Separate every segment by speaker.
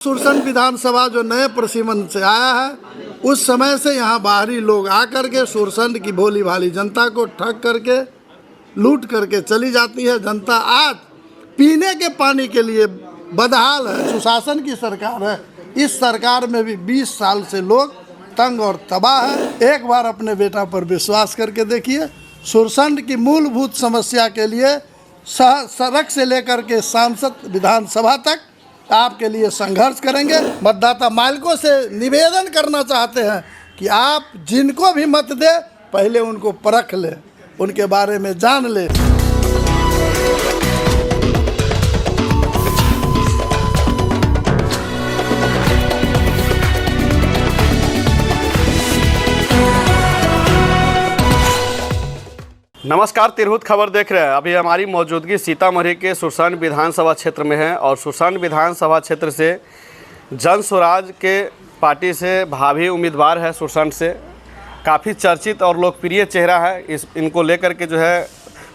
Speaker 1: सुरसन विधानसभा जो नए प्रसिमन से आया है उस समय से यहाँ बाहरी लोग आकर के सुरसन की भोली भाली जनता को ठग करके लूट करके चली जाती है। जनता आज पीने के पानी के लिए बदहाल है। सुशासन की सरकार है, इस सरकार में भी 20 साल से लोग तंग और तबाह है। एक बार अपने बेटा पर विश्वास करके देखिए। सुरसन की मूलभूत समस्या के लिए सड़क से लेकर के सांसद विधानसभा तक आपके लिए संघर्ष करेंगे। मतदाता मालिकों से निवेदन करना चाहते हैं कि आप जिनको भी मत दे पहले उनको परख ले, उनके बारे में जान ले।
Speaker 2: नमस्कार, तिरहुत खबर देख रहे हैं। अभी हमारी मौजूदगी सीतामढ़ी के सुरसन विधानसभा क्षेत्र में है और सुरसन विधानसभा क्षेत्र से जन स्वराज के पार्टी से भावी उम्मीदवार है। सुरसन से काफ़ी चर्चित और लोकप्रिय चेहरा है। इनको लेकर के जो है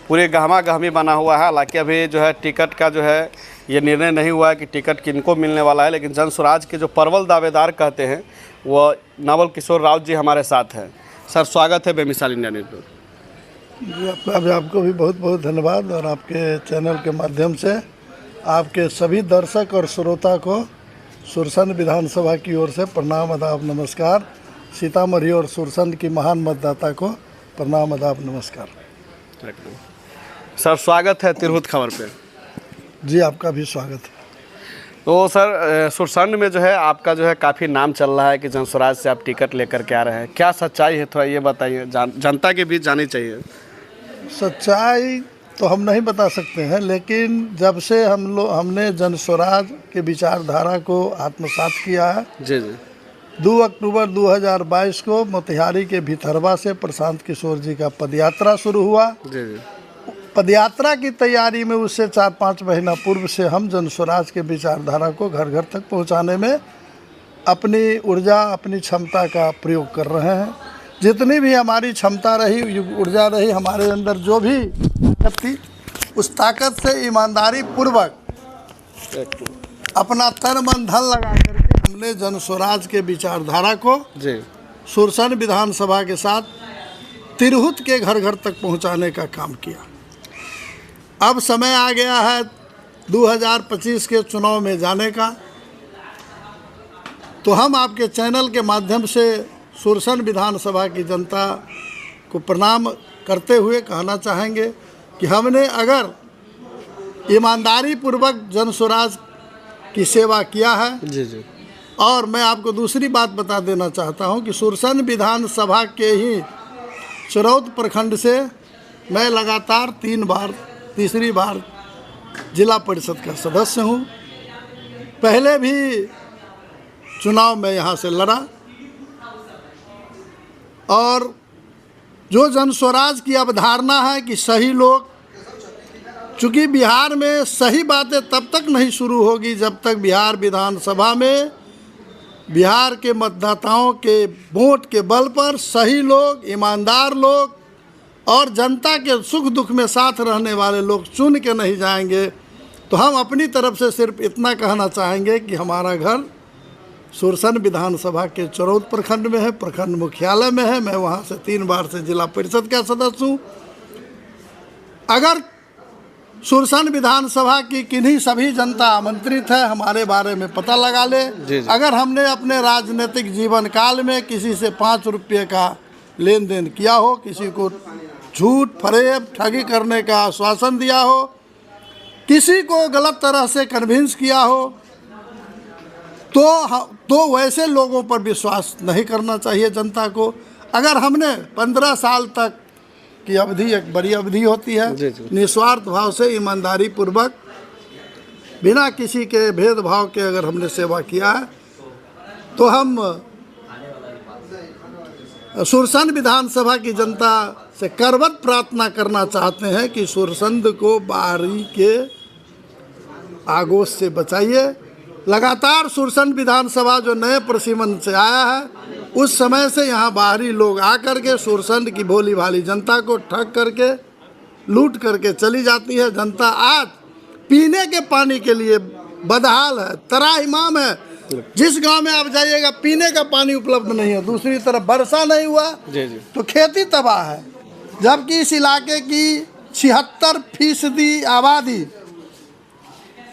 Speaker 2: पूरे गहमा गहमी बना हुआ है। हालांकि अभी जो है टिकट का जो है ये निर्णय नहीं हुआ है कि टिकट किनको मिलने वाला है, लेकिन जन स्वराज के जो प्रबल दावेदार कहते हैं वो नवल किशोर राउत जी हमारे साथ हैं। सर, स्वागत है बेमिसाल इंडिया न्यूज़ पर।
Speaker 1: जी, आपको भी बहुत बहुत धन्यवाद और आपके चैनल के माध्यम से आपके सभी दर्शक और श्रोता को सुरसन विधानसभा की ओर से प्रणाम, आदाब, नमस्कार। सीतामढ़ी और सुरसन की महान मतदाता को प्रणाम, आदाब, नमस्कार।
Speaker 2: सर, स्वागत है तिरहुत खबर पे।
Speaker 1: जी, आपका भी स्वागत है।
Speaker 2: तो सर, सुरसन में जो है आपका जो है काफ़ी नाम चल रहा है कि जन स्वराज से आप टिकट लेकर के आ रहे हैं। क्या सच्चाई है, थोड़ा ये बताइए, जनता के बीच जानी चाहिए।
Speaker 1: सच्चाई तो हम नहीं बता सकते हैं, लेकिन जब से हमने जन स्वराज के विचारधारा को आत्मसात किया है,
Speaker 2: जी जी,
Speaker 1: 2 अक्टूबर 2022 को मोतिहारी के भितरवा से प्रशांत किशोर जी का पदयात्रा शुरू हुआ।
Speaker 2: जी जी,
Speaker 1: पदयात्रा की तैयारी में उससे 4-5 महीना पूर्व से हम जन स्वराज के विचारधारा को घर घर तक पहुंचाने में अपनी ऊर्जा, अपनी क्षमता का प्रयोग कर रहे हैं। जितनी भी हमारी क्षमता रही, ऊर्जा रही, हमारे अंदर जो भी ताकत थी, उस ताकत से ईमानदारी पूर्वक अपना तन मन धन लगा करके हमने जन स्वराज के विचारधारा को
Speaker 2: जी
Speaker 1: सुरसन विधानसभा के साथ तिरहुत के घर घर तक पहुंचाने का काम किया। अब समय आ गया है 2025 के चुनाव में जाने का, तो हम आपके चैनल के माध्यम से सुरसन विधानसभा की जनता को प्रणाम करते हुए कहना चाहेंगे कि हमने अगर ईमानदारी पूर्वक जन स्वराज की सेवा किया है।
Speaker 2: जी जी,
Speaker 1: और मैं आपको दूसरी बात बता देना चाहता हूं कि सुरसन विधानसभा के ही चरौद प्रखंड से मैं लगातार तीसरी बार जिला परिषद का सदस्य हूं। पहले भी चुनाव में यहां से लड़ा और जो जन स्वराज की अवधारणा है कि सही लोग, चूँकि बिहार में सही बातें तब तक नहीं शुरू होगी जब तक बिहार विधानसभा में बिहार के मतदाताओं के वोट के बल पर सही लोग, ईमानदार लोग और जनता के सुख दुख में साथ रहने वाले लोग चुन के नहीं जाएंगे। तो हम अपनी तरफ से सिर्फ इतना कहना चाहेंगे कि हमारा घर सुरसन विधानसभा के चरौद प्रखंड में है, प्रखंड मुख्यालय में है। मैं वहाँ से 3 बार से जिला परिषद का सदस्य हूँ। अगर सुरसन विधानसभा की किन्हीं सभी जनता आमंत्रित है, हमारे बारे में पता लगा ले। अगर हमने अपने राजनीतिक जीवन काल में किसी से 5 रुपये का लेन देन किया हो, किसी को झूठ फरेब ठगी करने का आश्वासन दिया हो, किसी को गलत तरह से कन्विंस किया हो, तो वैसे लोगों पर विश्वास नहीं करना चाहिए जनता को। अगर हमने 15 साल तक की अवधि एक बड़ी अवधि होती है, निस्वार्थ भाव से ईमानदारी पूर्वक बिना किसी के भेदभाव के अगर हमने सेवा किया है, तो हम सुरसन विधानसभा की जनता से करवत प्रार्थना करना चाहते हैं कि सुरसन को बाहरी के आगोश से बचाइए। लगातार सुरसन विधानसभा जो नए प्रसिमन से आया है उस समय से यहाँ बाहरी लोग आकर के सुरसन की भोली भाली जनता को ठग करके लूट करके चली जाती है। जनता आज पीने के पानी के लिए बदहाल है, तराहिमाम है। जिस गांव में आप जाइएगा पीने का पानी उपलब्ध नहीं है, दूसरी तरफ वर्षा नहीं हुआ
Speaker 2: जी जी।
Speaker 1: तो खेती तबाह है। जबकि इस इलाके की 76% आबादी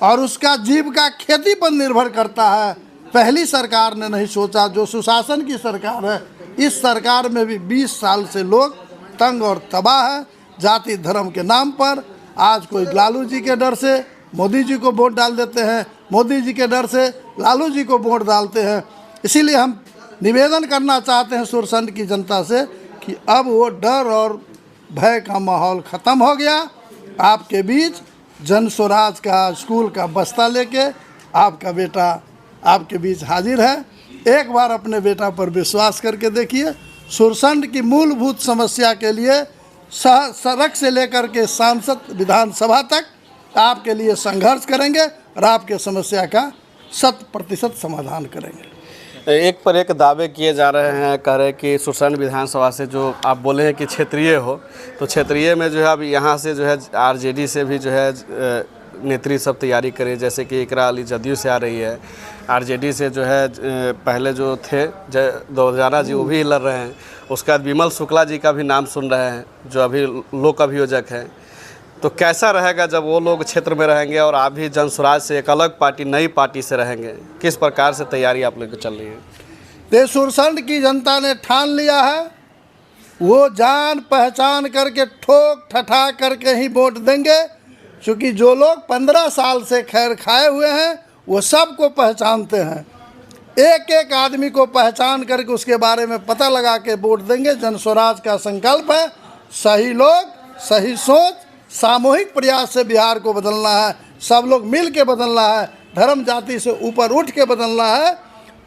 Speaker 1: और उसका जीविका खेती पर निर्भर करता है। पहली सरकार ने नहीं सोचा, जो सुशासन की सरकार है, इस सरकार में भी 20 साल से लोग तंग और तबाह है जाति धर्म के नाम पर। आज कोई लालू जी के डर से मोदी जी को वोट डाल देते हैं, मोदी जी के डर से लालू जी को वोट डालते हैं। इसीलिए हम निवेदन करना चाहते हैं सुरसंड की जनता से कि अब वो डर और भय का माहौल ख़त्म हो गया। आपके बीच जन स्वराज का स्कूल का बस्ता लेके आपका बेटा आपके बीच हाजिर है। एक बार अपने बेटा पर विश्वास करके देखिए। सुरसंड की मूलभूत समस्या के लिए सड़क से लेकर के सांसद विधानसभा तक आपके लिए संघर्ष करेंगे और आपके समस्या का 100% समाधान करेंगे।
Speaker 2: एक पर एक दावे किए जा रहे हैं, कह रहे हैं कि सुरसंड विधानसभा से जो आप बोले हैं कि क्षेत्रीय हो, तो क्षेत्रीय में जो है अब यहाँ से जो है आरजेडी से भी जो है नेत्री सब तैयारी करें, जैसे कि इकरा अली जदयू से आ रही है, आरजेडी से जो है पहले जो थे दोजाना जी वो भी लड़ रहे हैं, उसके बाद विमल शुक्ला जी का भी नाम सुन रहे हैं जो अभी लोक अभियोजक हैं। तो कैसा रहेगा जब वो लोग क्षेत्र में रहेंगे और आप भी जन स्वराज से एक अलग पार्टी नई पार्टी से रहेंगे? किस प्रकार से तैयारी आप लोग को चल रही है?
Speaker 1: तो सुरसंड की जनता ने ठान लिया है, वो जान पहचान करके ठोक ठठा करके ही वोट देंगे। क्योंकि जो लोग 15 साल से खैर खाए हुए हैं वो सबको पहचानते हैं। एक एक आदमी को पहचान करके उसके बारे में पता लगा के वोट देंगे। जन स्वराज का संकल्प है सही लोग, सही सोच, सामूहिक प्रयास से बिहार को बदलना है। सब लोग मिल के बदलना है, धर्म जाति से ऊपर उठ के बदलना है।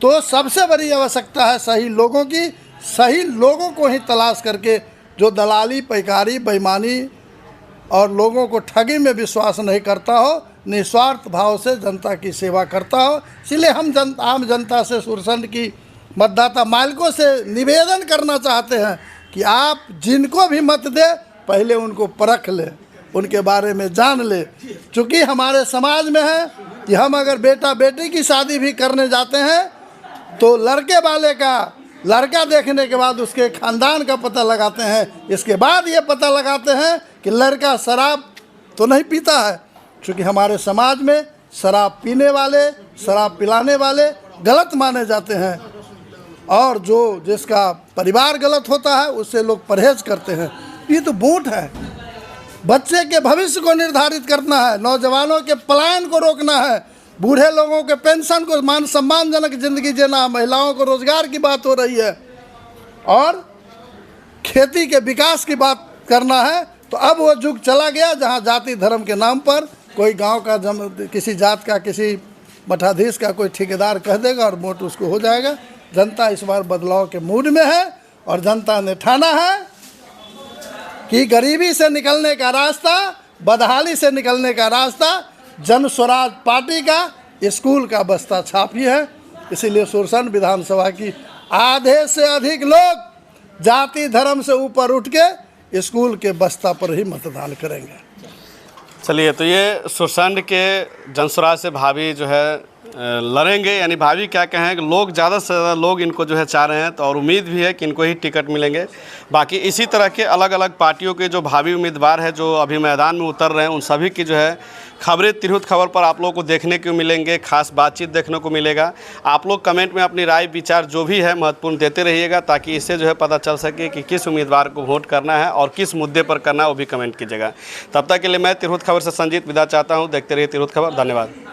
Speaker 1: तो सबसे बड़ी आवश्यकता है सही लोगों की। सही लोगों को ही तलाश करके जो दलाली, पैकारी, बेईमानी और लोगों को ठगी में विश्वास नहीं करता हो, निस्वार्थ भाव से जनता की सेवा करता हो। इसलिए हम आम जनता से, सुरसंड की मतदाता मालिकों से निवेदन करना चाहते हैं कि आप जिनको भी मत दे पहले उनको परख ले, उनके बारे में जान ले। चूँकि हमारे समाज में है कि हम अगर बेटा बेटी की शादी भी करने जाते हैं तो लड़के वाले का लड़का देखने के बाद उसके ख़ानदान का पता लगाते हैं। इसके बाद ये पता लगाते हैं कि लड़का शराब तो नहीं पीता है। क्योंकि हमारे समाज में शराब पीने वाले, शराब पिलाने वाले गलत माने जाते हैं और जो जिसका परिवार गलत होता है उससे लोग परहेज करते हैं। ये तो वोट है, बच्चे के भविष्य को निर्धारित करना है, नौजवानों के पलायन को रोकना है, बूढ़े लोगों के पेंशन को, मान सम्मानजनक जिंदगी जीना, महिलाओं को रोजगार की बात हो रही है और खेती के विकास की बात करना है। तो अब वो युग चला गया जहाँ जाति धर्म के नाम पर कोई गांव का किसी जात का, किसी मठाधीश का कोई ठेकेदार कह देगा और वोट उसको हो जाएगा। जनता इस बार बदलाव के मूड में है और जनता ने ठाना है कि गरीबी से निकलने का रास्ता, बदहाली से निकलने का रास्ता जन स्वराज पार्टी का स्कूल का बस्ता छापी है। इसीलिए सुरसंड विधानसभा की आधे से अधिक लोग जाति धर्म से ऊपर उठ के स्कूल के बस्ता पर ही मतदान करेंगे।
Speaker 2: चलिए, तो ये सुरसंड के जन स्वराज से भाभी जो है लड़ेंगे, यानी भाभी क्या कहें कि लोग ज़्यादा से ज़्यादा लोग इनको जो है चाह रहे हैं, तो और उम्मीद भी है कि इनको ही टिकट मिलेंगे। बाकी इसी तरह के अलग अलग पार्टियों के जो भावी उम्मीदवार है जो अभी मैदान में उतर रहे हैं, उन सभी की जो है खबरें तिरहुत खबर पर आप लोगों को देखने को मिलेंगे, खास बातचीत देखने को मिलेगा। आप लोग कमेंट में अपनी राय विचार जो भी है महत्वपूर्ण देते रहिएगा, ताकि इससे जो है पता चल सके कि किस उम्मीदवार को वोट करना है और किस मुद्दे पर करना है, वो भी कमेंट कीजिएगा। तब तक के लिए मैं तिरहुत खबर से संजीत विदा चाहता हूँ। देखते रहिए तिरहुत खबर। धन्यवाद।